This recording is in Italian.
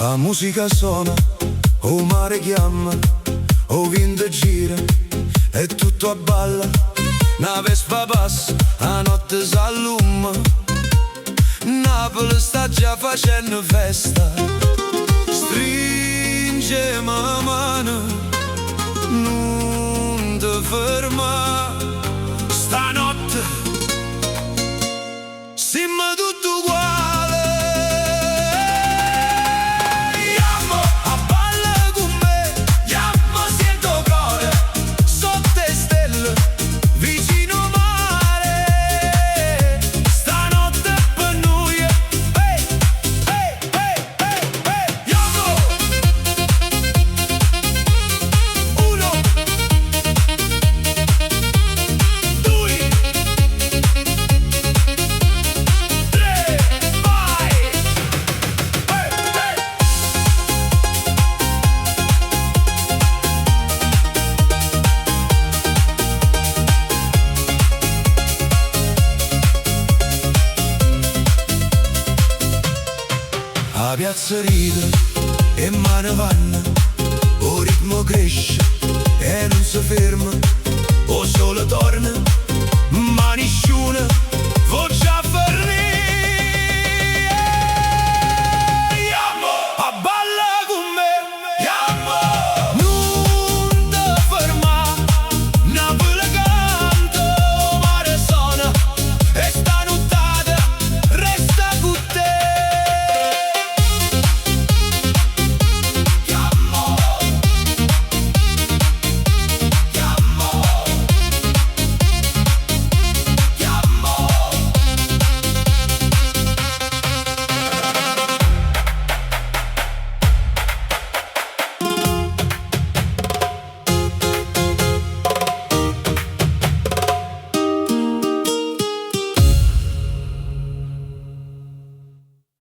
La musica suona, o mare chiama, o vento gira e tutto a balla. Una vespa passa, la notte s'alluma, Napoli sta già facendo festa. Stringemi la mano, non ti ferma. Stanotte siamo tutti uguali. Andiamo a ballare con me, andiamo sento cuore, sotto le stelle, vicino al mare. Stanotte per noi, hey, hey, hey, hey, hey. Andiamo! Uno, due, tre, vai! Hey, hey! La piazza ride e mano vanno, o ritmo cresce e non si ferma, o solo torna, ma nessuno